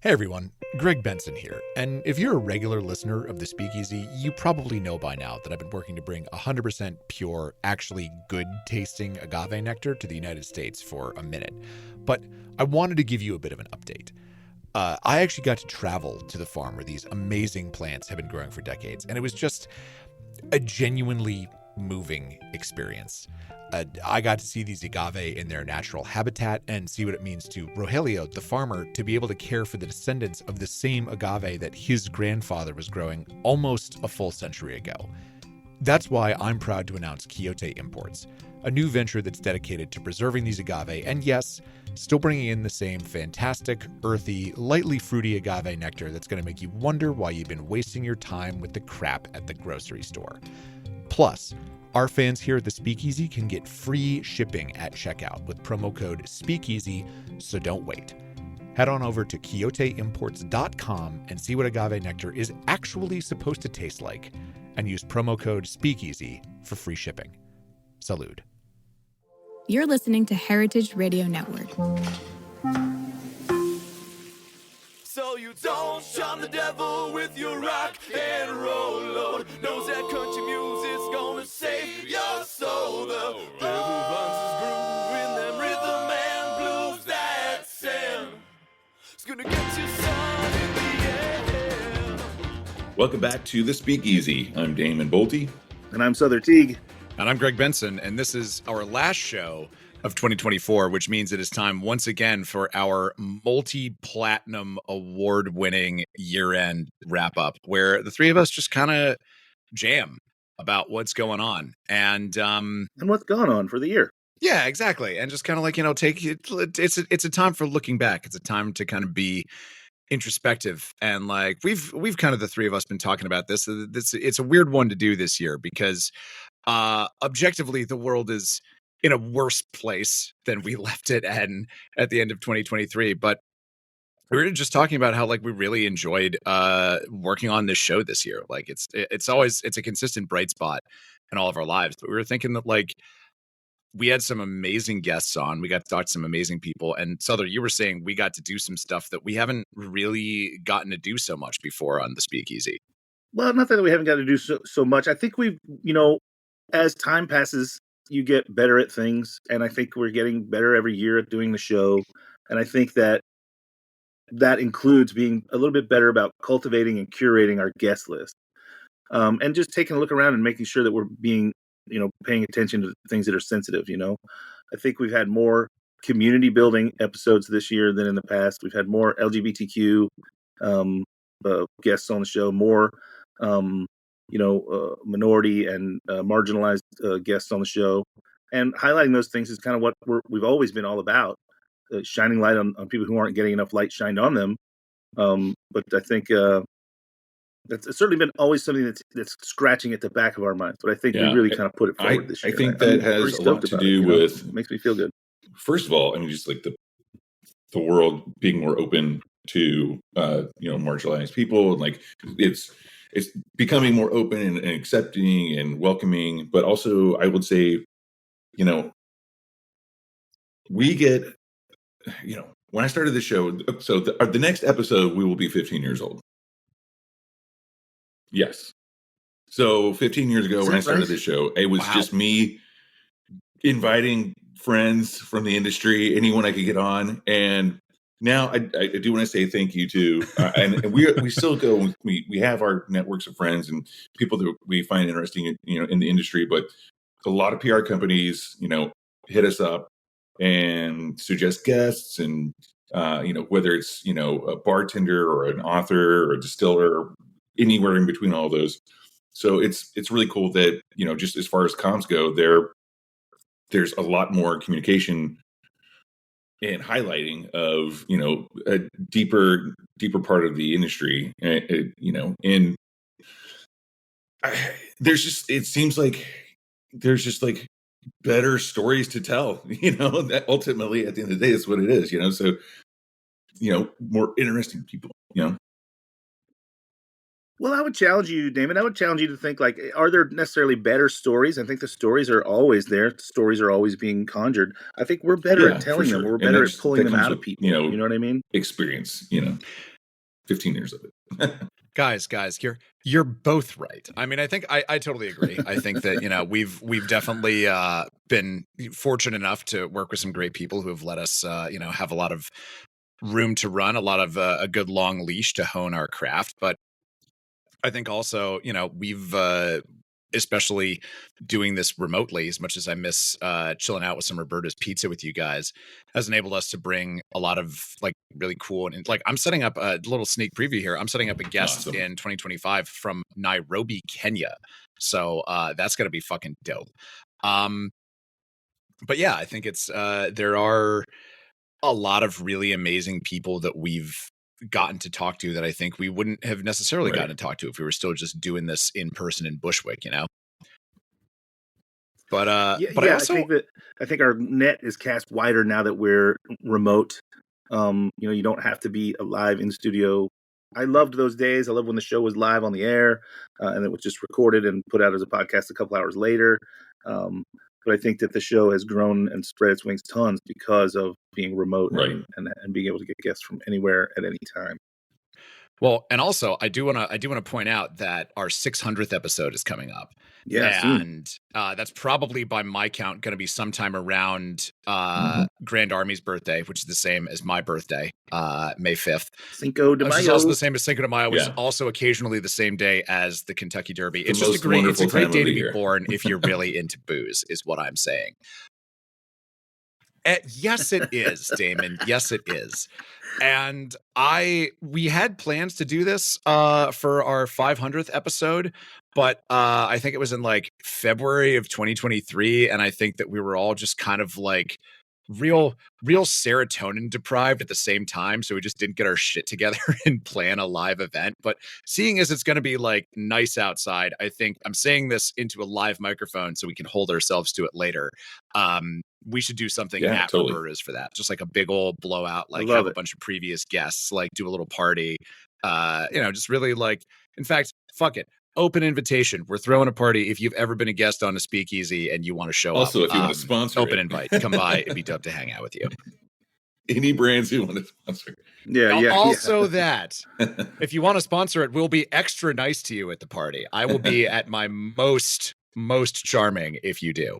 Hey everyone, Greg Benson here, and if you're a regular listener of the Speakeasy, you probably know by now that I've been working to bring 100% pure, actually good tasting agave nectar to the United States for a minute. But I wanted to give you a bit of an update. I actually got to travel to the farm where these amazing plants have been growing for decades, and it was just a genuinely moving experience. I got to see these agave in their natural habitat and see what it means to Rogelio, the farmer, to be able to care for the descendants of the same agave that his grandfather was growing almost a full century ago. That's why I'm proud to announce Quixote Imports, a new venture that's dedicated to preserving these agave and, yes, still bringing in the same fantastic, earthy, lightly fruity agave nectar that's going to make you wonder why you've been wasting your time with the crap at the grocery store. Plus, our fans here at the Speakeasy can get free shipping at checkout with promo code Speakeasy, so don't wait. Head on over to quixoteimports.com and see what agave nectar is actually supposed to taste like, and use promo code Speakeasy for free shipping. Salud. You're listening to Heritage Radio Network. So you don't shun the devil with your rock and roll load. Knows that country music's gonna save your soul. The devil runs his groove in them rhythm and blues that send. It's gonna get you, son, in the end. Welcome back to the Speakeasy. I'm Damon Boelte. And I'm Sother Teague. And I'm Greg Benson, and this is our last show of 2024, which means it is time once again for our multi-platinum award-winning year-end wrap-up, where the three of us just kind of jam about what's going on and what's going on for the year. Yeah, exactly, and just kind of like take it. It's a time for looking back. It's a time to kind of be introspective, and like we've kind of the three of us been talking about this. It's a weird one to do this year because objectively the world is in a worse place than we left it at the end of 2023. But we were just talking about how like we really enjoyed working on this show this year. Like it's a consistent bright spot in all of our lives. But we were thinking that like we had some amazing guests on. We got to talk to some amazing people. And Sother, you were saying we got to do some stuff that we haven't really gotten to do so much before on the Speakeasy. Well, not that we haven't got to do so much. I think we've, as time passes, you get better at things. And I think we're getting better every year at doing the show. And I think that includes being a little bit better about cultivating and curating our guest list. And just taking a look around and making sure that we're being, paying attention to things that are sensitive. I think we've had more community building episodes this year than in the past. We've had more LGBTQ guests on the show, more minority and marginalized guests on the show, and highlighting those things is kind of what we've always been all about, shining light on people who aren't getting enough light shined on them. But I think that's certainly been always something that's scratching at the back of our minds. But I think we really kind of put it forward this year. I think that has a lot to do with. It makes me feel good. First of all, I mean, just like the world being more open to marginalized people, and like it's becoming more open and accepting and welcoming. But also, I would say, we get, when I started the show, so the next episode, we will be 15 years old. Yes. So 15 years ago, when I started the show, it was just me inviting friends from the industry, anyone I could get on. And now I do want to say thank you to, and we still go, we have our networks of friends and people that we find interesting, in the industry, but a lot of PR companies, hit us up and suggest guests, and, whether it's, a bartender or an author or a distiller, anywhere in between all those. So it's really cool that, just as far as comms go, there's a lot more communication and highlighting of, a deeper part of the industry, and it seems like there's just like better stories to tell, that ultimately at the end of the day is what it is, so, more interesting people, Well, I would challenge you, Damon. I would challenge you to think, like, are there necessarily better stories? I think the stories are always there. The stories are always being conjured. I think we're better at telling them. We're better at pulling them out of people. You know what I mean? Experience, 15 years of it. Guys, you're both right. I mean, I think I totally agree. I think that, we've definitely been fortunate enough to work with some great people who have let us, have a lot of room to run, a lot of a good long leash to hone our craft. But I think also, we've especially doing this remotely, as much as I miss chilling out with some Roberta's pizza with you guys, has enabled us to bring a lot of like really cool and like I'm setting up a little sneak preview here. I'm setting up a guest in 2025 from Nairobi, Kenya. So that's gonna be fucking dope. But yeah, I think it's there are a lot of really amazing people that we've gotten to talk to that I think we wouldn't have necessarily gotten to talk to if we were still just doing this in person in Bushwick, But I think our net is cast wider now that we're remote. You don't have to be live in studio. I loved those days. I loved when the show was live on the air and it was just recorded and put out as a podcast a couple hours later. But I think that the show has grown and spread its wings tons because of being remote and being able to get guests from anywhere at any time. Well, and also I do want to point out that our 600th episode is coming up. Yeah, and that's probably by my count going to be sometime around Grand Army's birthday, which is the same as my birthday, May 5th. Cinco de Mayo. Which is also the same as Cinco de Mayo, which is also occasionally the same day as the Kentucky Derby. It's just a great day to be born if you're really into booze, is what I'm saying. Yes, it is, Damon. Yes, it is. And we had plans to do this for our 500th episode, but I think it was in like February of 2023, and I think that we were all just kind of like real serotonin deprived at the same time, so we just didn't get our shit together and plan a live event. But seeing as it's going to be like nice outside, I think I'm saying this into a live microphone so we can hold ourselves to it later. We should do something at Roberta's for that, just like a big old blowout, like have a bunch of previous guests, like do a little party, just really like, in fact, fuck it. Open invitation. We're throwing a party. If you've ever been a guest on a Speakeasy and you want to show up, also if you want to sponsor, open invite. Come by. It'd be dope to hang out with you. Any brands you want to sponsor. Also, that if you want to sponsor it, we'll be extra nice to you at the party. I will be at my most charming if you do.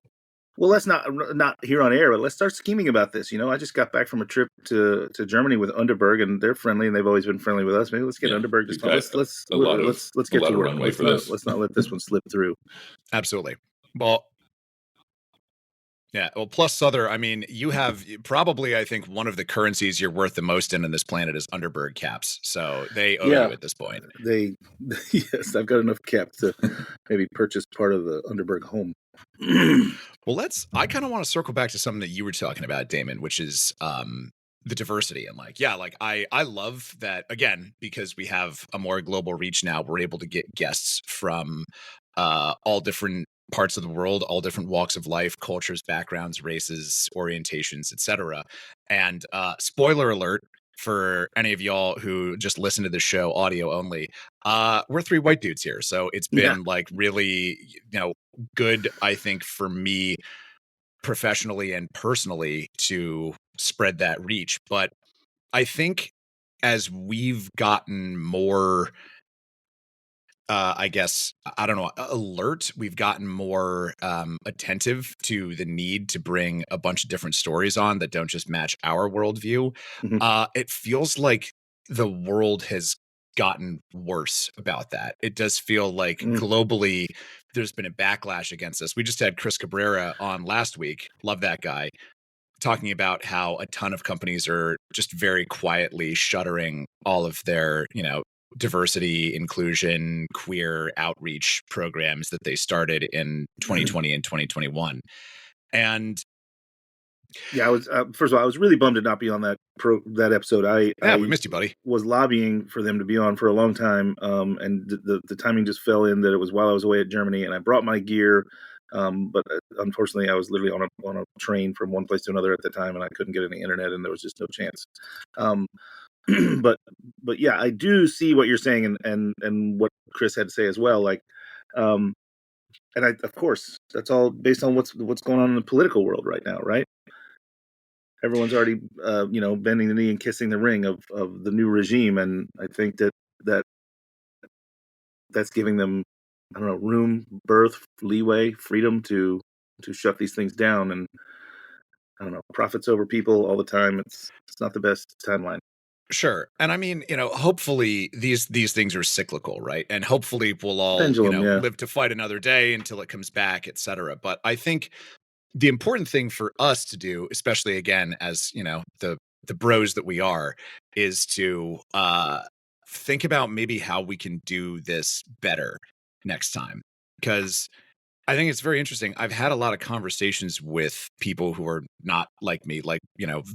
Well, let's not here on air, but let's start scheming about this. I just got back from a trip to Germany with Underberg, and they're friendly, and they've always been friendly with us. Maybe let's get Underberg to let's get to work. Let's not let this one slip through. Absolutely. Well, yeah. Well, plus Sother, I mean, you have probably, I think, one of the currencies you're worth the most in this planet is Underberg caps. So they owe you at this point. Yes, I've got enough caps to maybe purchase part of the Underberg home. Well, I kind of want to circle back to something that you were talking about, Damon, which is the diversity. And I love that, again, because we have a more global reach now, we're able to get guests from all different parts of the world, all different walks of life, cultures, backgrounds, races, orientations, etc. And spoiler alert for any of y'all who just listen to the show audio only, we're three white dudes here. So it's been like really, good, I think, for me professionally and personally to spread that reach. But I think as we've gotten more alert, we've gotten more attentive to the need to bring a bunch of different stories on that don't just match our worldview. It feels like the world has gotten worse about that. It does feel like globally there's been a backlash against this. We just had Chris Cabrera on last week. Love that guy. Talking about how a ton of companies are just very quietly shuttering all of their, diversity, inclusion, queer outreach programs that they started in 2020 and 2021. And yeah, I was first of all, I was really bummed to not be on that episode. We missed you, buddy. Was lobbying for them to be on for a long time, and the timing just fell in that it was while I was away at Germany, and I brought my gear, but unfortunately, I was literally on a train from one place to another at the time, and I couldn't get any internet, and there was just no chance. But yeah, I do see what you're saying, and what Chris had to say as well. And of course, that's all based on what's going on in the political world right now, right? everyone's already bending the knee and kissing the ring of the new regime, and I think that's giving them, I don't know, room, birth, leeway, freedom to shut these things down. And I don't know, profits over people all the time. It's not the best timeline. Sure. And I mean, hopefully these things are cyclical, right? And hopefully we'll all, Pendulum, yeah. live to fight another day until it comes back, et cetera. But I think the important thing for us to do, especially again, as the bros that we are, is to think about maybe how we can do this better next time. Because I think it's very interesting. I've had a lot of conversations with people who are not like me, like,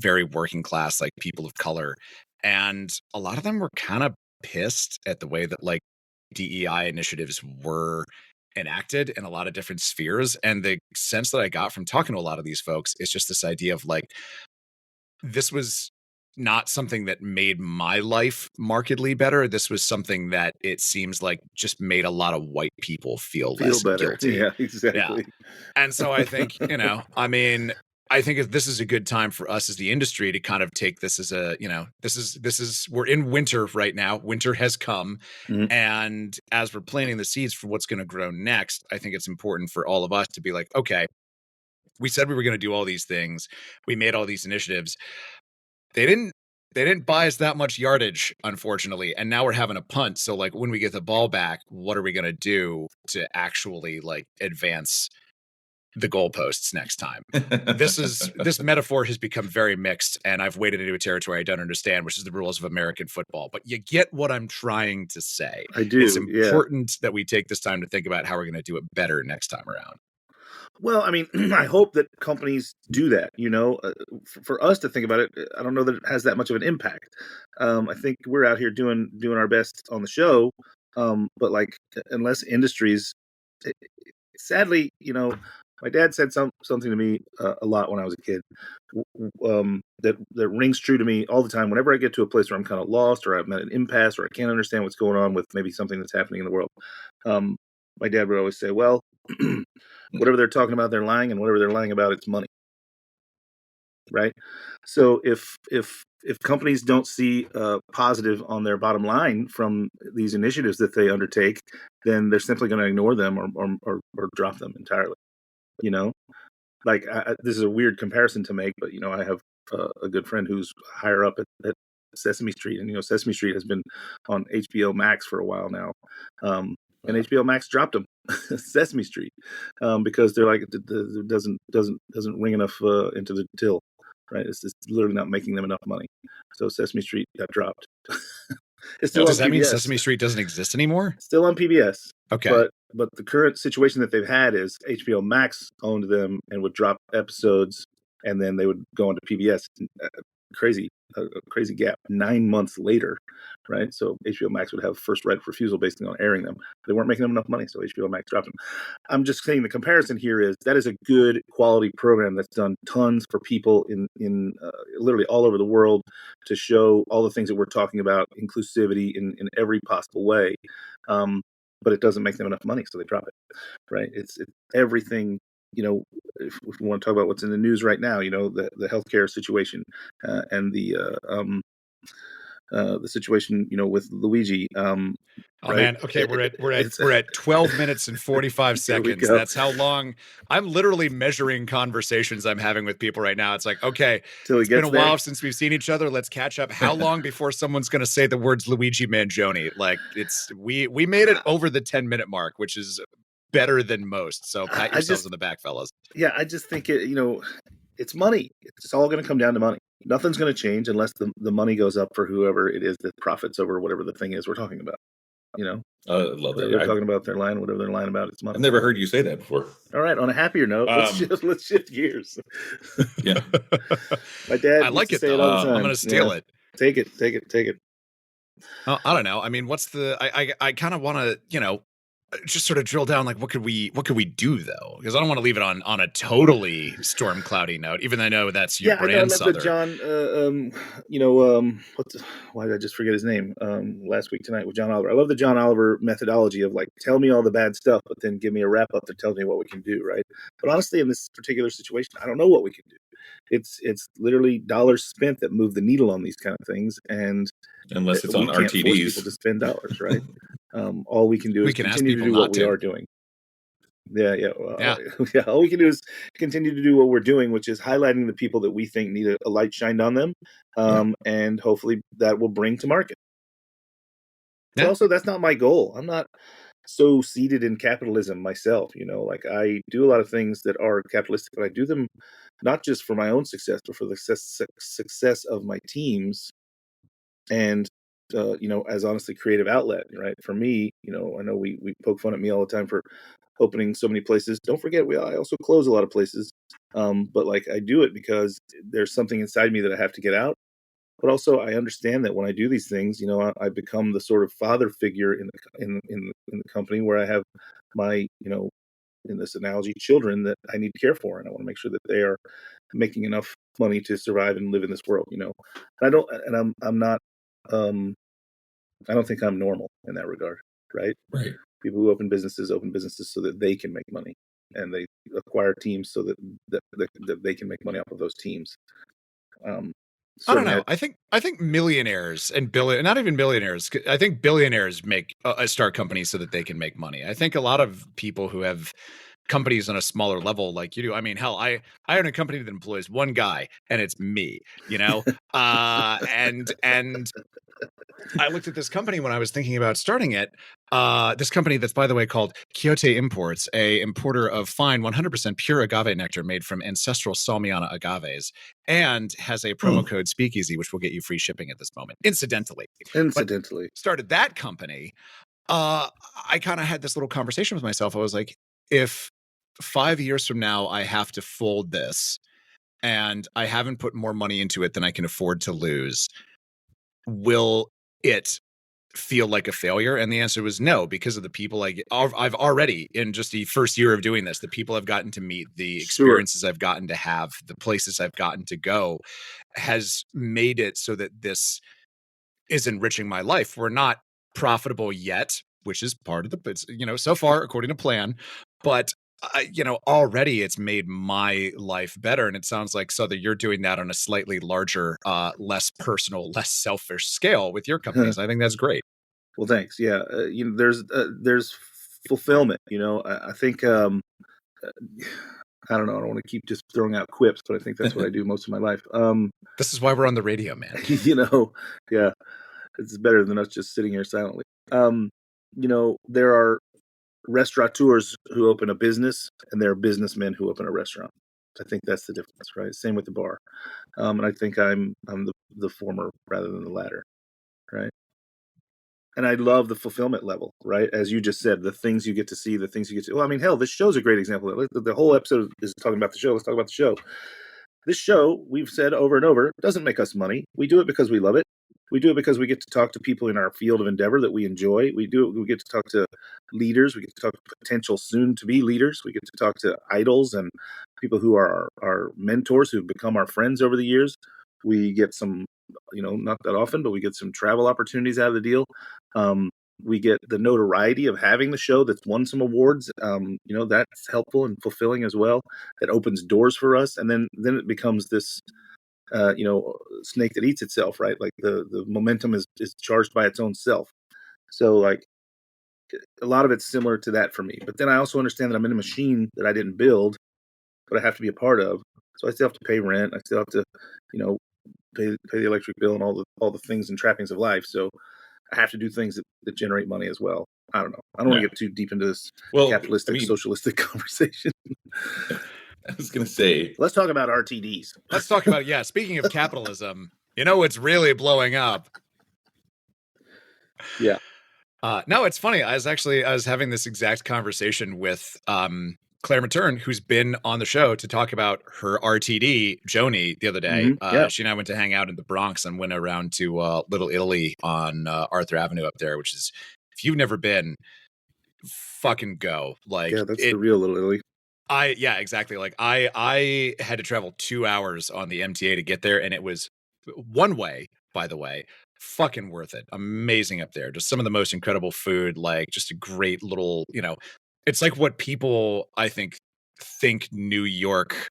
very working class, like people of color. And a lot of them were kind of pissed at the way that like DEI initiatives were enacted in a lot of different spheres. And the sense that I got from talking to a lot of these folks is just this idea of like, this was not something that made my life markedly better. This was something that it seems like just made a lot of white people feel less better. guilty. Yeah, exactly. Yeah. And so I think, I think if this is a good time for us as the industry to kind of take this as a, we're in winter right now. Winter has come. Mhm. And as we're planting the seeds for what's going to grow next, I think it's important for all of us to be like, okay, we said we were going to do all these things. We made all these initiatives. They didn't buy us that much yardage, unfortunately. And now we're having a punt. So like when we get the ball back, what are we going to do to actually like advance the goalposts next time? This metaphor has become very mixed, and I've waded into a territory I don't understand, which is the rules of American football. But you get what I'm trying to say. I do. It's important that we take this time to think about how we're going to do it better next time around. Well, I mean, I hope that companies do that, for us to think about it. I don't know that it has that much of an impact. I think we're out here doing our best on the show. But like, unless industries, sadly, my dad said something to me a lot when I was a kid, that rings true to me all the time. Whenever I get to a place where I'm kind of lost, or I'm at an impasse, or I can't understand what's going on with maybe something that's happening in the world, my dad would always say, well, whatever they're talking about, they're lying, and whatever they're lying about, it's money. Right? So if companies don't see positive on their bottom line from these initiatives that they undertake, then they're simply going to ignore them or drop them entirely. Like this is a weird comparison to make, but I have a good friend who's higher up at Sesame Street, and Sesame Street has been on HBO Max for a while now. And HBO Max dropped them, Sesame Street, because they're like, it doesn't ring enough into the till, right? It's literally not making them enough money. So Sesame Street got dropped. It's still does on that PBS. mean Sesame Street doesn't exist anymore? Still on PBS. Okay. But the current situation that they've had is HBO Max owned them and would drop episodes, and then they would go onto PBS. Crazy gap 9 months later, right? So HBO Max would have first right of refusal based on airing them. They weren't making them enough money, so HBO Max dropped them. I'm just saying the comparison here is that is a good quality program that's done tons for people in literally all over the world to show all the things that we're talking about, inclusivity in every possible way. But it doesn't make them enough money, so they drop it, right? It's everything. If we want to talk about what's in the news right now, the healthcare situation and the situation, with Luigi. Oh right? man, okay, we're at 12 minutes and 45 seconds. That's how long. I'm literally measuring conversations I'm having with people right now. It's like, okay, it's been a while since we've seen each other. Let's catch up. How long before someone's going to say the words Luigi Mangione? Like we made it over the 10-minute mark, which is better than most. So pat yourselves on the back, fellas. Yeah, I just think it's money. It's all going to come down to money. Nothing's going to change unless the money goes up for whoever it is that profits over whatever the thing is we're talking about. I love that. They're talking about their line, whatever they're lying about, it's money. I've never heard you say that before. All right, on a happier note, let's shift gears. Yeah, my dad. I like it though. I'm going to steal it. Take it. I don't know. I mean, what's the? I kind of want to just sort of drill down, like what could we do though? Because I don't want to leave it on a totally storm cloudy note, even though I know that's your brand, Sother. The John, why did I just forget his name? Last week tonight with John Oliver. I love the John Oliver methodology of like, tell me all the bad stuff, but then give me a wrap up that tells me what we can do, right? But honestly, in this particular situation, I don't know what we can do. It's literally dollars spent that move the needle on these kind of things, and unless it's we on can't force RTDs. people to spend dollars, right? All we can do We is can ask continue to people do what not we to. are doing. Yeah. Yeah. Yeah. All we can do is continue to do what we're doing, which is highlighting the people that we think need a light shined on them, and hopefully that will bring to market. But Yeah. also, that's not my goal. I'm not so seated in capitalism myself. Like I do a lot of things that are capitalistic, but I do them not just for my own success, but for the success of my teams, and as honestly creative outlet, right? For me, I know we poke fun at me all the time for opening so many places. Don't forget, I also close a lot of places, but like I do it because there's something inside me that I have to get out. But also, I understand that when I do these things, I become the sort of father figure in the company, where I have my, in this analogy, children that I need to care for, and I want to make sure that they are making enough money to survive and live in this world. And I'm not, I don't think I'm normal in that regard, right? Right. People who open businesses so that they can make money, and they acquire teams so that they can make money off of those teams. I don't know. I think millionaires and not even billionaires. I think billionaires make start companies so that they can make money. I think a lot of people who have companies on a smaller level like you do. I mean, hell, I own a company that employs one guy, and it's me, and I looked at this company when I was thinking about starting it. This company that's, by the way, called Quixote Imports, a importer of fine 100% pure agave nectar made from ancestral Salmiana agaves, and has a promo code Speakeasy, which will get you free shipping at this moment. Incidentally. But started that company. I kind of had this little conversation with myself. I was like, if 5 years from now I have to fold this and I haven't put more money into it than I can afford to lose, will it feel like a failure? And the answer was no, because of the people I've already, in just the first year of doing this, the people I've gotten to meet, the experiences I've gotten to have, the places I've gotten to go, has made it so that this is enriching my life. We're not profitable yet, which is part of so far according to plan, but already it's made my life better. And it sounds like, Sother, you're doing that on a slightly larger, less personal, less selfish scale with your companies. I think that's great. Well, thanks. Yeah. There's fulfillment, I think, I don't know. I don't want to keep just throwing out quips, but I think that's what I do most of my life. This is why we're on the radio, man. Yeah, it's better than us just sitting here silently. There are restaurateurs who open a business, and there are businessmen who open a restaurant. I think that's the difference, right? Same with the bar. And I think I'm the former rather than the latter, right? And I love the fulfillment level, right? As you just said, the things you get to see, the things you get to. Well, I mean, hell, this show's a great example. The whole episode is talking about the show. Let's talk about the show. This show, we've said over and over, doesn't make us money. We do it because we love it. We do it because we get to talk to people in our field of endeavor that we enjoy. We get to talk to leaders. We get to talk to potential soon-to-be leaders. We get to talk to idols and people who are our mentors, who've become our friends over the years. We get some, not that often, but we get some travel opportunities out of the deal. We get the notoriety of having the show that's won some awards. That's helpful and fulfilling as well. That opens doors for us. And then it becomes this, snake that eats itself, right? Like the momentum is charged by its own self. So like a lot of it's similar to that for me. But then I also understand that I'm in a machine that I didn't build, but I have to be a part of. So I still have to pay rent. I still have to, pay the electric bill and all the things and trappings of life. So I have to do things that generate money as well. I don't know. I don't want to get too deep into this capitalistic, socialistic conversation. I was going to say, let's talk about RTDs. Let's talk about, speaking of capitalism, it's really blowing up. Yeah. No, it's funny. I was having this exact conversation with Claire Matern, who's been on the show to talk about her RTD, Joni, the other day. She and I went to hang out in the Bronx and went around to Little Italy on Arthur Avenue up there, which is, if you've never been, fucking go. Like, that's the real Little Italy. Exactly. Like I had to travel 2 hours on the MTA to get there, and it was one way, by the way. Fucking worth it. Amazing up there. Just some of the most incredible food, like just a great little, it's like what people, I think New York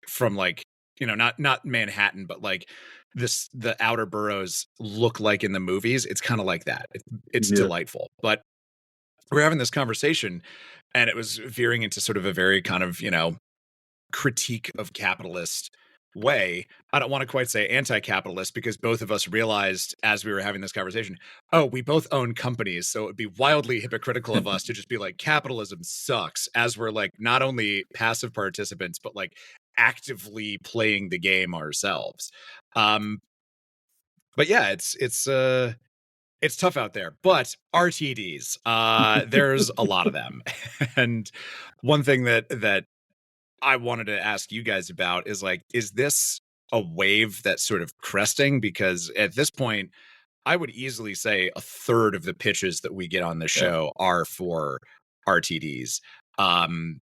from like not Manhattan, but like the outer boroughs look like in the movies. It's kind of like that. It's delightful. But we're having this conversation, and it was veering into sort of a very kind of, critique of capitalist way. I don't want to quite say anti-capitalist, because both of us realized as we were having this conversation, oh, we both own companies, so it would be wildly hypocritical of us to just be like, capitalism sucks, as we're like not only passive participants, but like actively playing the game ourselves. But yeah, it's tough out there. But RTDs, there's a lot of them. And one thing that I wanted to ask you guys about is like, is this a wave that's sort of cresting? Because at this point, I would easily say a third of the pitches that we get on the show are for RTDs. And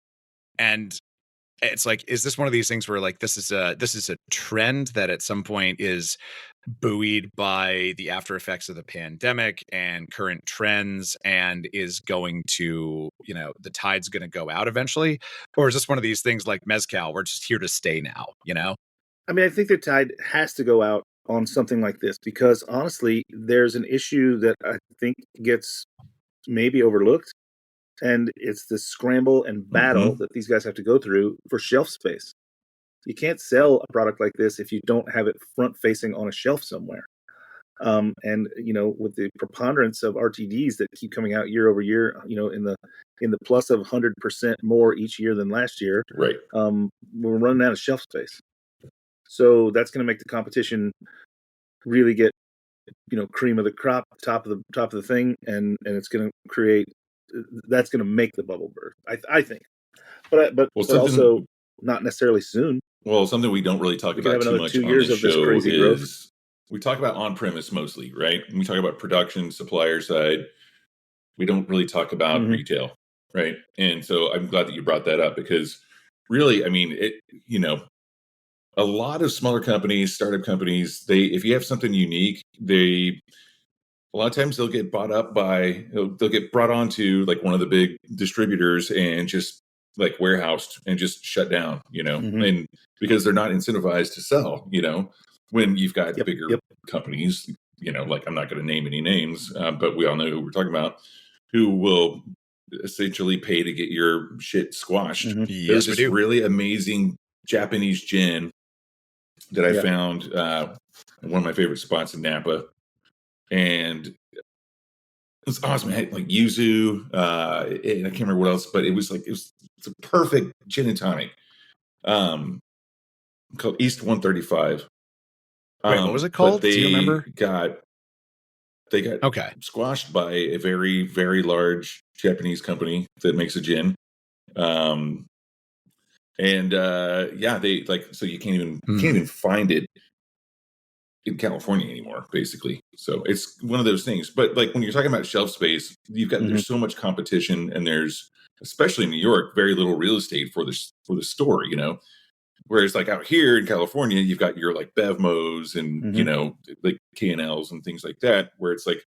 it's like, is this one of these things where like this is a trend that at some point is buoyed by the after effects of the pandemic and current trends, and is going to, the tide's going to go out eventually? Or is this one of these things like mezcal, we're just here to stay now? I mean, I think the tide has to go out on something like this, because honestly, there's an issue that I think gets maybe overlooked, and it's the scramble and battle that these guys have to go through for shelf space. You can't sell a product like this if you don't have it front facing on a shelf somewhere. And with the preponderance of RTDs that keep coming out year over year, in the plus of 100% more each year than last year, right? We're running out of shelf space. So that's going to make the competition really get, cream of the crop, top of the thing, and it's going to create. That's going to make the bubble burst, I think. But also not necessarily soon. Well, something we don't really talk about too much on this show is we talk about on-premise mostly, right? We talk about production, supplier side. We don't really talk about retail, right? And so I'm glad that you brought that up, because really, I mean, a lot of smaller companies, startup companies, if you have something unique, a lot of times they'll get bought onto like one of the big distributors and just like warehoused and just shut down, and because they're not incentivized to sell, when you've got bigger companies, like I'm not going to name any names, but we all know who we're talking about, who will essentially pay to get your shit squashed. There's this really amazing Japanese gin that I found in one of my favorite spots in Napa. And it's awesome. It had like yuzu, and I can't remember what else, but it's a perfect gin and tonic. Called East 135. Wait, what was it called? Do you remember? They got squashed by a very, very large Japanese company that makes a gin. They so you can't even find it in California anymore, basically. So it's one of those things. But like when you're talking about shelf space, there's so much competition, and there's, especially in New York, very little real estate for the store, Whereas like out here in California, you've got your like Bevmos and like K&Ls and things like that, where it's like,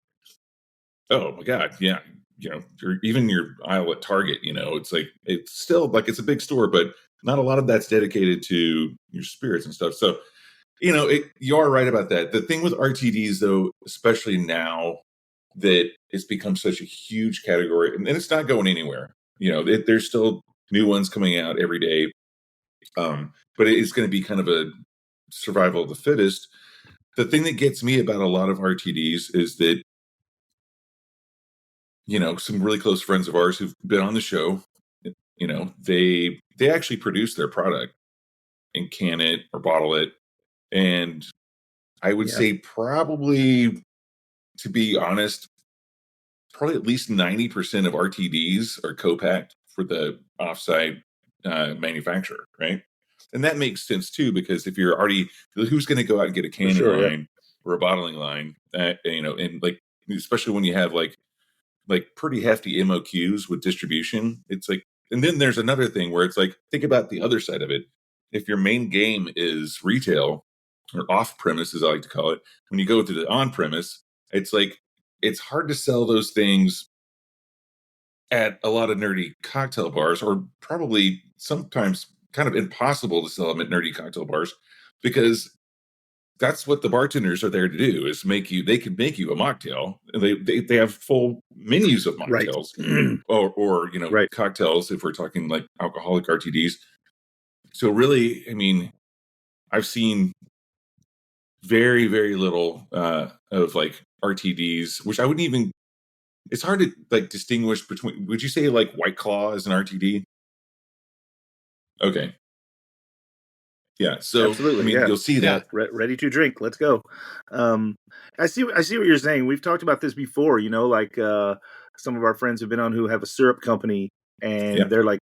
oh my God, yeah, even your aisle at Target, it's like, it's still like, it's a big store, but not a lot of that's dedicated to your spirits and stuff. So, you are right about that. The thing with RTDs, though, especially now that it's become such a huge category, and it's not going anywhere. There's still new ones coming out every day. But it's going to be kind of a survival of the fittest. The thing that gets me about a lot of RTDs is that, some really close friends of ours who've been on the show, they actually produce their product and can it or bottle it. And I would say probably, to be honest, probably at least 90% of RTDs are co-packed for the offsite manufacturer, right? And that makes sense too, because if you're already, who's going to go out and get a canning line or a bottling line, and like, especially when you have like pretty hefty MOQs with distribution, it's like, and then there's another thing where it's like, think about the other side of it. If your main game is retail or off premise, as I like to call it, when you go to the on premise, it's like, it's hard to sell those things at a lot of nerdy cocktail bars, or probably sometimes kind of impossible to sell them at nerdy cocktail bars because that's what the bartenders are there to do, is they can make you a mocktail. They have full menus of mocktails or cocktails if we're talking like alcoholic RTDs. So really, I mean, I've seen very, very little of like RTDs, which I wouldn't even, it's hard to like distinguish between, would you say like White Claw is an RTD? Okay. Yeah. So absolutely, I mean, you'll see that. Ready to drink. Let's go. I see what you're saying. We've talked about this before, like some of our friends have been on who have a syrup company, and they're like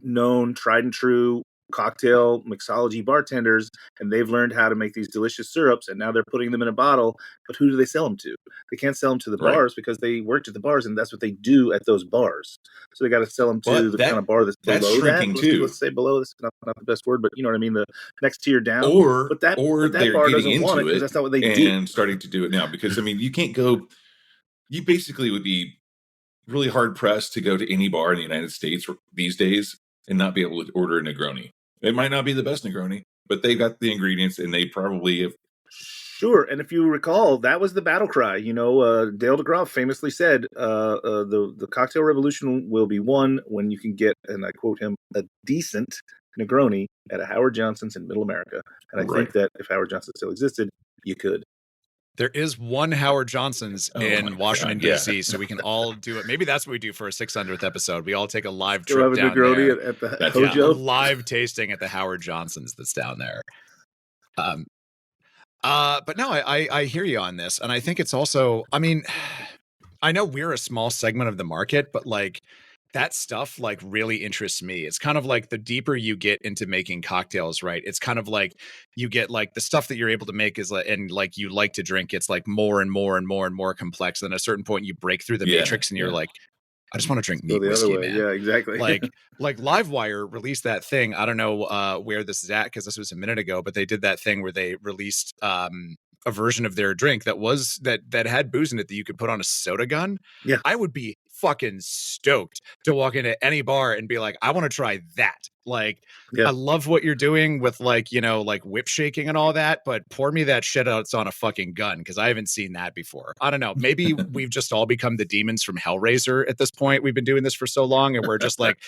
known, tried and true cocktail mixology bartenders, and they've learned how to make these delicious syrups, and now they're putting them in a bottle. But who do they sell them to? They can't sell them to the bars because they worked at the bars, and that's what they do at those bars. So they got to sell them to the kind of bar that's below shrinking that. too. Let's say below. This is not the best word, but you know what I mean. The next tier down, but that they're bar getting doesn't want into it, that's not what they do, and starting to do it now. Because I mean, you can't go. You basically would be really hard pressed to go to any bar in the United States these days and not be able to order a Negroni. It might not be the best Negroni, but they got the ingredients, and they probably have. Sure, and if you recall, that was the battle cry. Dale DeGroff famously said, "The cocktail revolution will be won when you can get," and I quote him, "a decent Negroni at a Howard Johnson's in Middle America." And I think that if Howard Johnson still existed, you could. There is one Howard Johnson's in Washington, D.C., so we can all do it. Maybe that's what we do for a 600th episode. We all take a live trip down there. At the Hojo? A live tasting at the Howard Johnson's that's down there. But no, I hear you on this. And I think it's also, I mean, I know we're a small segment of the market, but like that stuff like really interests me. It's kind of like the deeper you get into making cocktails, right? It's kind of like you get like the stuff that you're able to make is like, and like you like to drink, it's like more and more and more and more complex. And at a certain point you break through the matrix and you're like, I just want to drink neat whiskey, man. Yeah, exactly. like Livewire released that thing. I don't know where this is at because this was a minute ago, but they did that thing where they released a version of their drink that had booze in it that you could put on a soda gun. Yeah, I would be fucking stoked to walk into any bar and be like, I want to try that. Like, I love what you're doing with like, like whip shaking and all that, but pour me that shit out on a fucking gun because I haven't seen that before. I don't know. Maybe we've just all become the demons from Hellraiser at this point. We've been doing this for so long and we're just like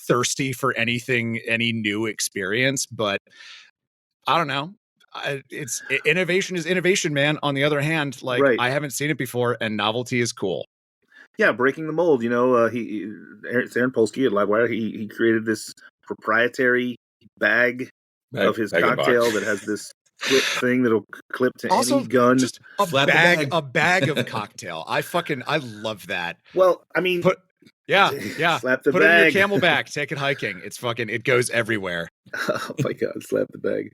thirsty for anything, any new experience. But I don't know. Innovation is innovation, man. On the other hand, like I haven't seen it before and novelty is cool. Yeah, breaking the mold. It's Aaron Polsky at Livewire. He created this proprietary bag of his cocktail that has this clip thing that'll clip to any gun. Just a bag of cocktail. I love that. Well, I mean, slap the bag. Put it in your camelback. Take it hiking. It goes everywhere. Oh my God, slap the bag.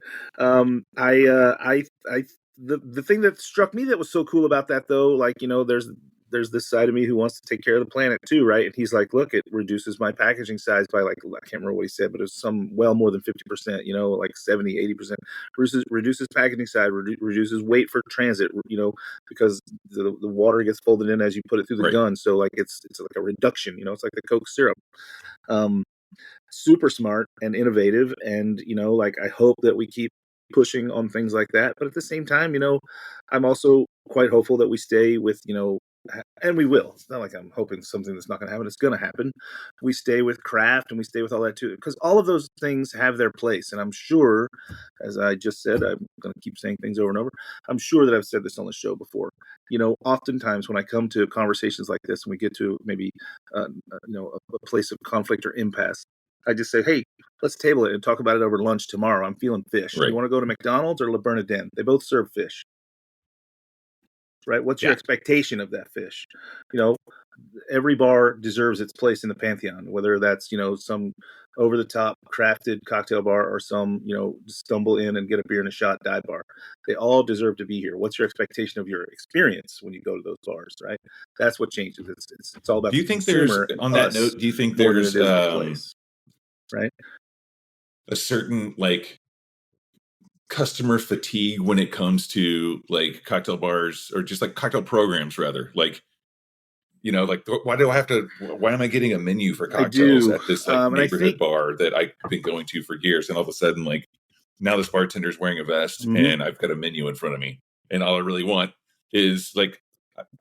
The thing that struck me that was so cool about that though, like, there's this side of me who wants to take care of the planet too, right? And he's like, look, it reduces my packaging size by like, I can't remember what he said, but it was more than 50%, like 70, 80%. Reduces packaging size, reduces weight for transit, because the water gets folded in as you put it through the gun. So like it's like a reduction, it's like the Coke syrup. Super smart and innovative. And, like I hope that we keep pushing on things like that. But at the same time, I'm also quite hopeful that we stay with, and we will. It's not like I'm hoping something that's not going to happen. It's going to happen. We stay with craft and we stay with all that too, because all of those things have their place. And I'm sure, as I just said, I'm going to keep saying things over and over. I'm sure that I've said this on the show before. Oftentimes when I come to conversations like this and we get to maybe, a place of conflict or impasse, I just say, hey, let's table it and talk about it over lunch tomorrow. I'm feeling fish. You want to go to McDonald's or Le Bernardin? They both serve fish. Right? What's your expectation of that fish? Every bar deserves its place in the pantheon, whether that's, some over the top crafted cocktail bar or some, stumble in and get a beer and a shot dive bar. They all deserve to be here. What's your expectation of your experience when you go to those bars, right? That's what changes. It's all about. Do you think there's, on that note, do you think there's right? A certain like customer fatigue when it comes to like cocktail bars or just like cocktail programs rather, like You know, like why am I getting a menu for I cocktails do. at this like And I neighborhood think, bar that I've been going to for years, and all of a sudden, like now this bartender's wearing a vest Mhm. and I've got a menu in front of me, and all I really want is like,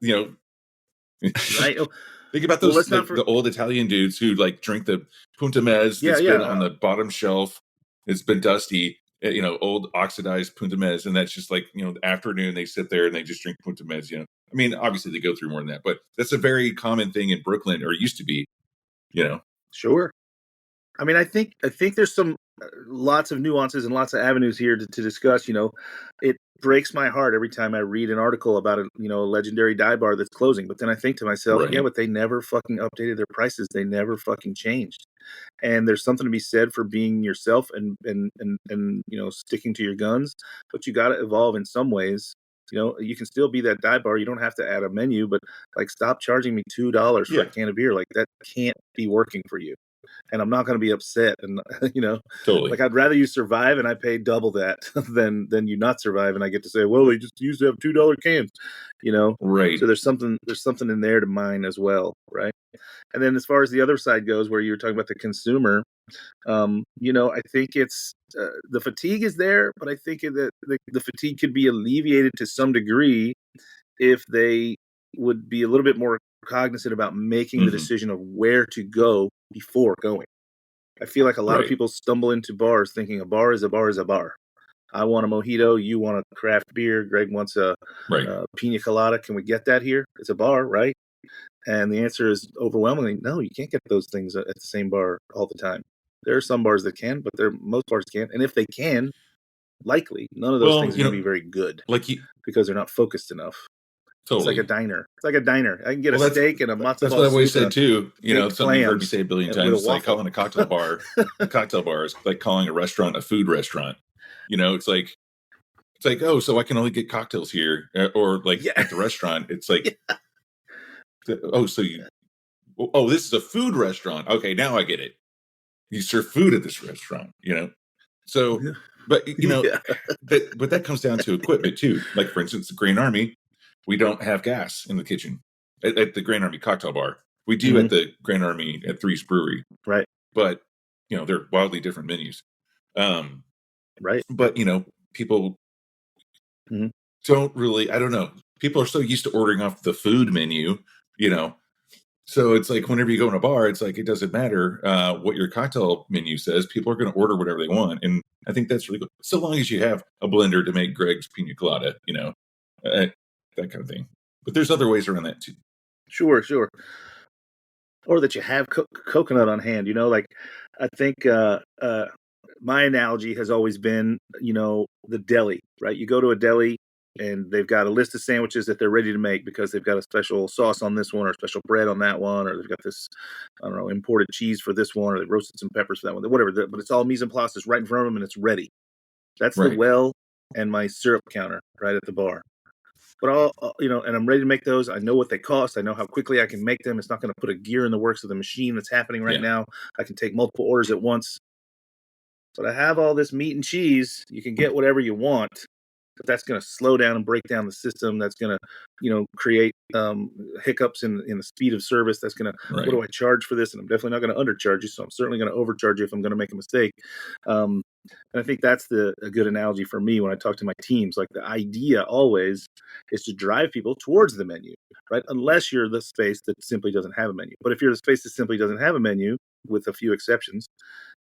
you know, right? Oh, think about well, those let's not like for the old Italian dudes who like drink the Punta Mez yeah, that's yeah. been on the bottom shelf. It's been dusty, you know, old oxidized Punta Mez, and that's just like, you know, the afternoon they sit there and they just drink Punta Mez. You know, I mean, obviously they go through more than that, but that's a very common thing in Brooklyn, or used to be. You know, Sure. I mean, I think there's some lots of nuances and lots of avenues here to discuss. You know, it breaks my heart every time I read an article about a legendary dive bar that's closing. But then I think to myself, yeah, right? but they never fucking updated their prices. They never fucking changed. And there's something to be said for being yourself and sticking to your guns. But you got to evolve in some ways. You know, you can still be that dive bar. You don't have to add a menu, but like, stop charging me $2 for a Yeah, can of beer. Like, that can't be working for you, and I'm not going to be upset. And totally. like, I'd rather you survive and I pay double that than you not survive and I get to say, well, they just used to have $2 cans. Right. So there's something in there to mine as well, right? And then as far as the other side goes, where you were talking about the consumer, I think it's the fatigue is there, but I think that the fatigue could be alleviated to some degree if they would be a little bit more cognizant about making the Hmm. decision of where to go before going. I feel like a lot of Right. people stumble into bars thinking a bar is a bar is a bar. I want a mojito. You want a craft beer. Greg wants Right. a pina colada. Can we get that here? It's a bar, right? And the answer is overwhelmingly no. You can't get those things at the same bar all the time. There are some bars that can, but most bars can't. And if they can, likely none of those Well, things are you going to be know, very good like you because they're not focused enough. It's like a totally. diner. It's like a diner. I can get a Well, steak and a matzo that's what ball I've always soup and a said too. You know, baked something you've heard me clams say a billion with a times. It's like waffle. calling a cocktail bar is like calling a restaurant a food restaurant. You know, it's like, oh, so I can only get cocktails here, or like Yeah. at the restaurant. It's like, oh, oh, this is a food restaurant. Okay, now I get it. You serve food at this restaurant. You know, so but Yeah. but that comes down to equipment too. Like for instance, the Green Army, we don't have gas in the kitchen at the Grand Army Cocktail Bar. We do Mhm. at the Grand Army at Three's Brewery, Right. but they're wildly different menus. Um, Right. but people Mhm. don't really. I don't know. People are so used to ordering off the food menu, you know. So it's like whenever you go in a bar, it's like it doesn't matter what your cocktail menu says. People are going to order whatever they want, and I think that's really good. So long as you have a blender to make Greg's pina colada, that kind of thing. But there's other ways around that too. Sure. Sure. Or that you have coconut on hand. Like, I think my analogy has always been, the deli, right? You go to a deli and they've got a list of sandwiches that they're ready to make because they've got a special sauce on this one or special bread on that one, or they've got this, I don't know, imported cheese for this one, or they roasted some peppers for that one, whatever. But it's all mise en place, it's right in front of them and it's ready. That's the Right. well and my syrup counter right at the bar. But and I'm ready to make those. I know what they cost. I know how quickly I can make them. It's not going to put a gear in the works of the machine that's happening right Yeah. now. I can take multiple orders at once. But I have all this meat and cheese. You can get whatever you want, but that's going to slow down and break down the system. That's going to, create hiccups in the speed of service. That's going to, Right. what do I charge for this? And I'm definitely not going to undercharge you. So I'm certainly going to overcharge you if I'm going to make a mistake. And I think that's a good analogy for me when I talk to my teams. Like, the idea always is to drive people towards the menu, right? Unless you're the space that simply doesn't have a menu. But if you're the space that simply doesn't have a menu, with a few exceptions,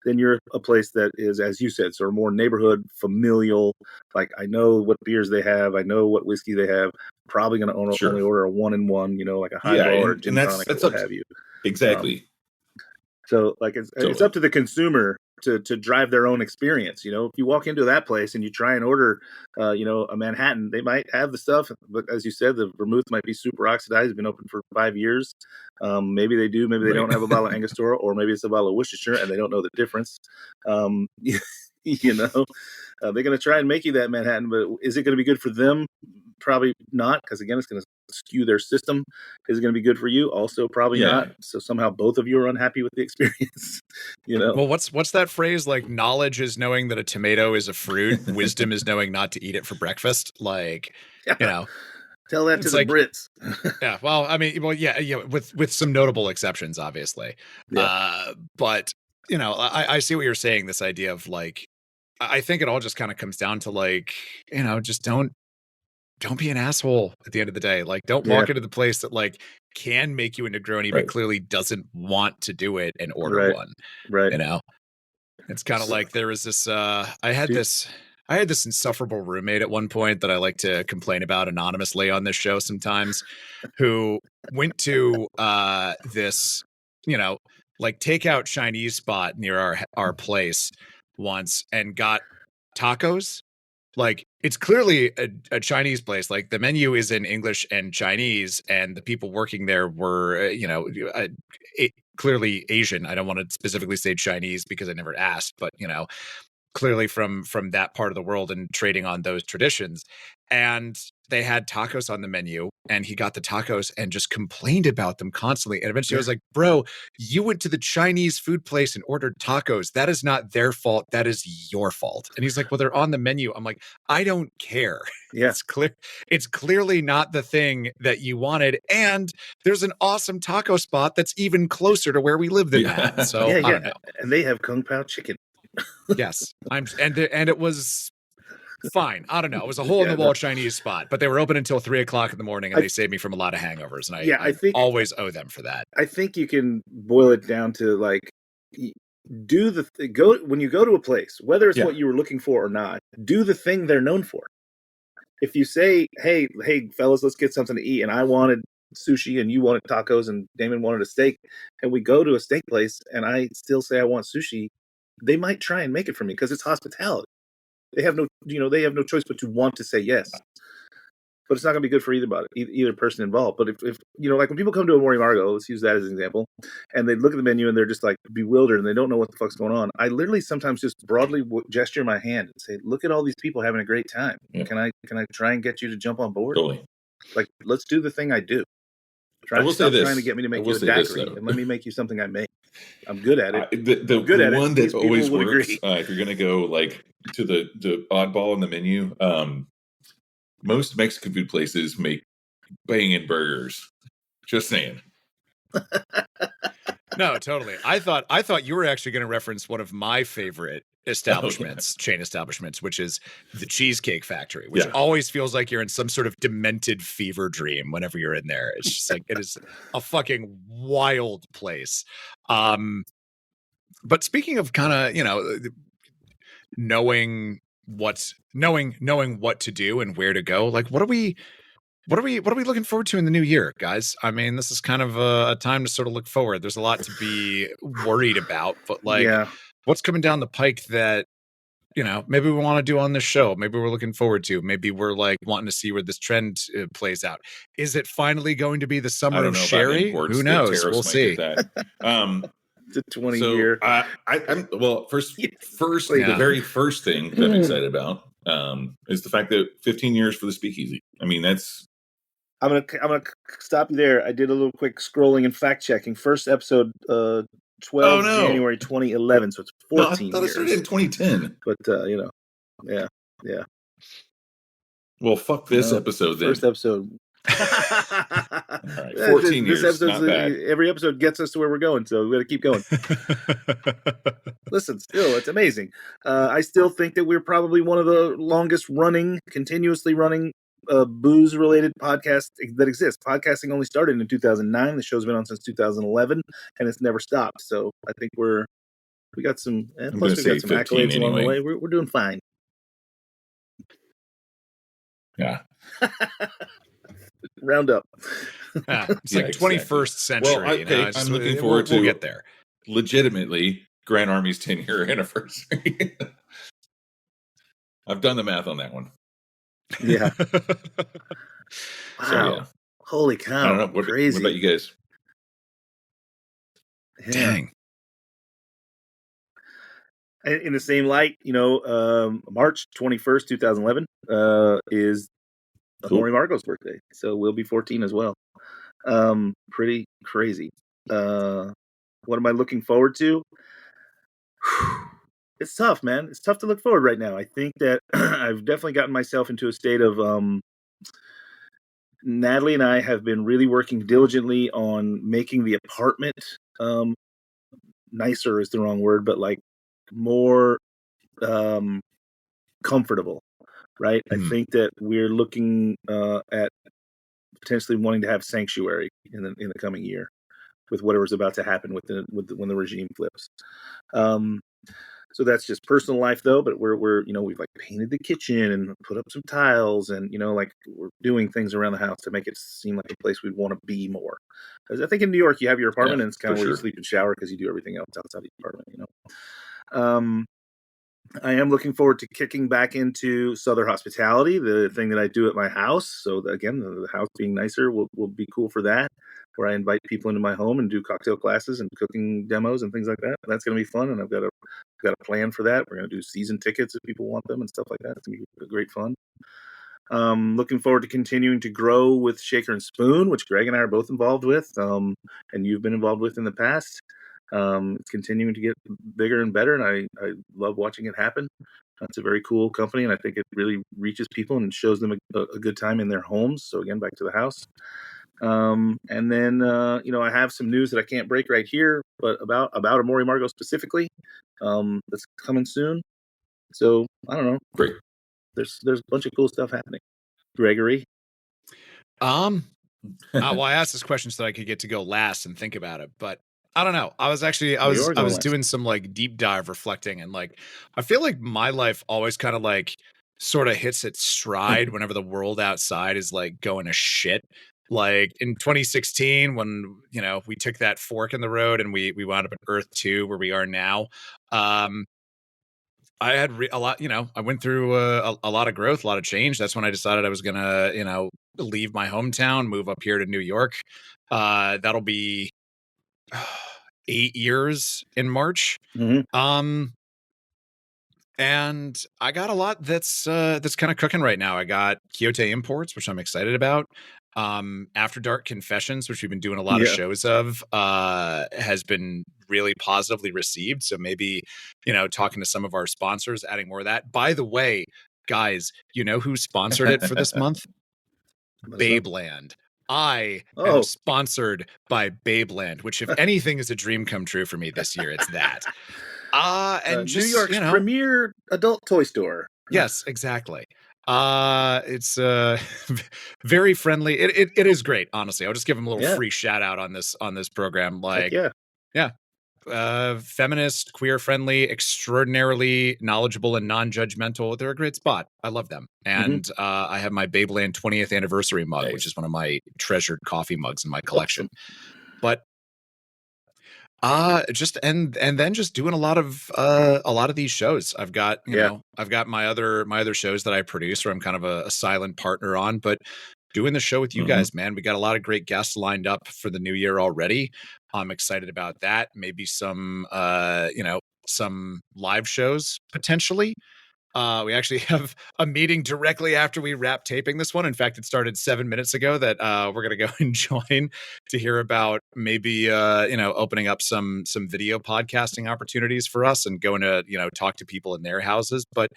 then you're a place that is, as you said, sort of more neighborhood, familial. Like, I know what beers they have. I know what whiskey they have. Probably going to Sure. only order a 1-in-1, like a Yeah, highball or a and gin that's tonic or what up have you. exactly. So, like, it's Totally. up to the consumer to drive their own experience. If you walk into that place and you try and order, a Manhattan, they might have the stuff, but as you said, the vermouth might be super oxidized, been open for 5 years. Maybe they do, maybe they Right. don't have a bottle of Angostura, or maybe it's a bottle of Worcestershire and they don't know the difference. They're going to try and make you that Manhattan, but is it going to be good for them? Probably not, because again, it's going to skew their system. Is it going to be good for you? Also, probably Yeah. not. So somehow both of you are unhappy with the experience. Well, what's that phrase? Like, knowledge is knowing that a tomato is a fruit. Wisdom is knowing not to eat it for breakfast. Like, Tell that to the Brits. Yeah, well, I mean, with some notable exceptions, obviously. Yeah. But I see what you're saying. This idea of like, I think it all just kind of comes down to like, just don't be an asshole at the end of the day. Like, don't walk into the place that like can make you a Negroni, but clearly doesn't want to do it and order one. Right. It's kind of like there was this. I had this insufferable roommate at one point that I like to complain about anonymously on this show sometimes, who went to this, like takeout Chinese spot near our place once and got tacos. Like, it's clearly a Chinese place. Like, the menu is in English and Chinese, and the people working there were, clearly Asian. I don't want to specifically say Chinese because I never asked, but clearly from that part of the world and trading on those traditions. And they had tacos on the menu, and he got the tacos and just complained about them constantly. And eventually I was like, bro, you went to the Chinese food place and ordered tacos. That is not their fault. That is your fault. And he's like, well, they're on the menu. I'm like, I don't care. Yeah. It's clearly not the thing that you wanted. And there's an awesome taco spot that's even closer to where we live than that. So I don't know. And they have Kung Pao chicken. Yes. And it was fine. I don't know. It was a hole in the wall Chinese spot, but they were open until 3:00 in the morning, and they saved me from a lot of hangovers. And I think always owe them for that. I think you can boil it down to like, when you go to a place, whether it's what you were looking for or not, do the thing they're known for. If you say, hey, fellas, let's get something to eat, and I wanted sushi and you wanted tacos and Damon wanted a steak, and we go to a steak place and I still say I want sushi, they might try and make it for me because it's hospitality. They have no choice but to want to say yes. But it's not going to be good for either person involved. But if like when people come to a Mori Margo, let's use that as an example, and they look at the menu and they're just like bewildered and they don't know what the fuck's going on, I literally sometimes just broadly gesture my hand and say, "Look at all these people having a great time. Yeah. Can I try and get you to jump on board? Totally. Like, let's do the thing I do. Trying to get me to make you a daiquiri and let me make you something I make. I'm good at it. The one that always works, if you're going to go like to the oddball in the menu, most Mexican food places make banging burgers. Just saying. No, totally. I thought you were actually going to reference one of my favorite establishments, chain establishments, which is the Cheesecake Factory, which always feels like you're in some sort of demented fever dream whenever you're in there. It's just like, it is a fucking wild place. But speaking of kind of, knowing what to do and where to go, like, what are we looking forward to in the new year, guys? I mean, this is kind of a time to sort of look forward. There's a lot to be worried about, but like, what's coming down the pike that, maybe we want to do on this show? Maybe we're looking forward to. Maybe we're like wanting to see where this trend plays out. Is it finally going to be the summer of sherry? Who knows? We'll see. It's a 20-year. First, the very first thing that I'm excited about is the fact that 15 years for the Speakeasy. I mean, that's. I'm gonna stop you there. I did a little quick scrolling and fact checking. First episode, 12 January 2011. So it's 14 I thought it started in 2010. But yeah. Well, fuck this episode then. First episode. All right, 14 years. This not bad. Every episode gets us to where we're going, so we got to keep going. Listen, still, it's amazing. I still think that we're probably one of the longest running, continuously running booze-related podcasts that exists. Podcasting only started in 2009. The show's been on since 2011, and it's never stopped. So I think we got some. Plus, we got some accolades along the way. We're doing fine. Yeah. Round up. It's like 21st century. Well, I'm looking forward to get there. Legitimately, Grand Army's 10-year anniversary. I've done the math on that one. Yeah. Wow. So, Holy cow. I don't know. What about you guys? Yeah. Dang. In the same light, March 21st, 2011 is Maury Margo's birthday. So we'll be 14 as well. Pretty crazy. What am I looking forward to? It's tough, man. It's tough to look forward right now. I think that I've definitely gotten myself into a state of Natalie and I have been really working diligently on making the apartment nicer is the wrong word, but like more comfortable, right? I think that we're looking at potentially wanting to have sanctuary in the coming year with whatever's about to happen when the regime flips. So that's just personal life though, but we're we've like painted the kitchen and put up some tiles and like we're doing things around the house to make it seem like a place we'd want to be more. Because I think in New York you have your apartment and it's kind of where you sleep and shower because you do everything else outside the apartment, I am looking forward to kicking back into Sother hospitality, the thing that I do at my house. So again, the house being nicer will be cool for that, where I invite people into my home and do cocktail classes and cooking demos and things like that. That's going to be fun, and I've got a plan for that. We're going to do season tickets if people want them and stuff like that. It's going to be great fun. Looking forward to continuing to grow with Shaker and Spoon, which Greg and I are both involved with, and you've been involved with in the past. It's continuing to get bigger and better, and I love watching it happen. It's a very cool company, and I think it really reaches people and shows them a good time in their homes. So again, back to the house. And then I have some news that I can't break right here, but about Amori Margot specifically, that's coming soon. So I don't know. Great. There's a bunch of cool stuff happening. Gregory. Well, I asked this question so that I could get to go last and think about it, but I don't know. I was doing some like deep dive reflecting, and like I feel like my life always kind of like sort of hits its stride whenever the world outside is like going to shit. Like in 2016, when we took that fork in the road and we wound up at Earth 2, where we are now. I had a lot, I went through a lot of growth, a lot of change. That's when I decided I was gonna, leave my hometown, move up here to New York. That'll be 8 years in March. Mm-hmm. And I got a lot that's kind of cooking right now. I got Quixote Imports, which I'm excited about. After Dark Confessions, which we've been doing a lot of shows of, has been really positively received. So maybe, talking to some of our sponsors, adding more of that. By the way, guys, who sponsored it for this month? Babeland. I am sponsored by Babeland, which if anything is a dream come true for me this year, it's that. And just, New York's premier adult toy store. Yes, exactly. It's very friendly. It is great, honestly. I'll just give them a little free shout out on this program. Like, feminist, queer friendly, extraordinarily knowledgeable and non-judgmental. They're a great spot. I love them. And I have my Babeland 20th anniversary mug, which is one of my treasured coffee mugs in my collection. But just and then just doing a lot of these shows. I've got I've got my other shows that I produce, where I'm kind of a silent partner on, but doing the show with you guys, man, we got a lot of great guests lined up for the new year already. I'm excited about that. Maybe some some live shows potentially. We actually have a meeting directly after we wrap taping this one. In fact, it started 7 minutes ago that we're going to go and join to hear about maybe, opening up some video podcasting opportunities for us and going to, talk to people in their houses, but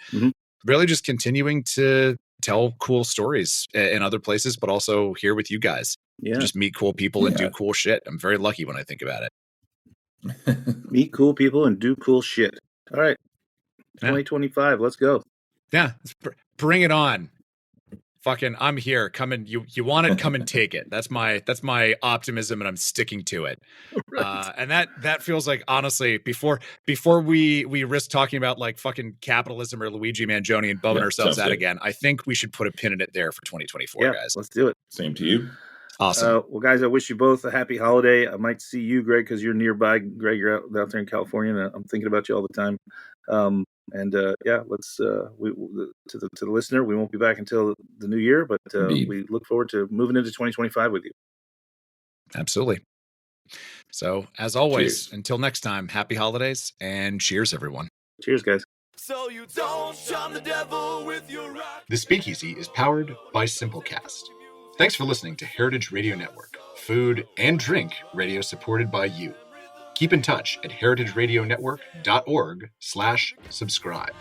really just continuing to tell cool stories in other places, but also here with you guys. Just meet cool people and do cool shit. I'm very lucky when I think about it. Meet cool people and do cool shit. All right. 2025. Let's go. Yeah. Bring it on. Fucking, I'm here. Come and you want it, come and take it. That's my optimism, and I'm sticking to it. Right. And that feels like, honestly, before we risk talking about like fucking capitalism or Luigi Mangione and bumming ourselves out again, I think we should put a pin in it there for 2024, guys. Let's do it. Same to you. Awesome. Well, guys, I wish you both a happy holiday. I might see you, Greg, because you're nearby. Greg, you're out there in California, and I'm thinking about you all the time. Let's to the listener, we won't be back until the new year, but we look forward to moving into 2025 with you. Absolutely. So, as always, until next time, happy holidays and cheers, everyone. Cheers, guys. So you don't charm the devil with your rock. The Speakeasy is powered by Simplecast. Thanks for listening to Heritage Radio Network, food and drink radio supported by you. Keep in touch at heritageradionetwork.org/subscribe.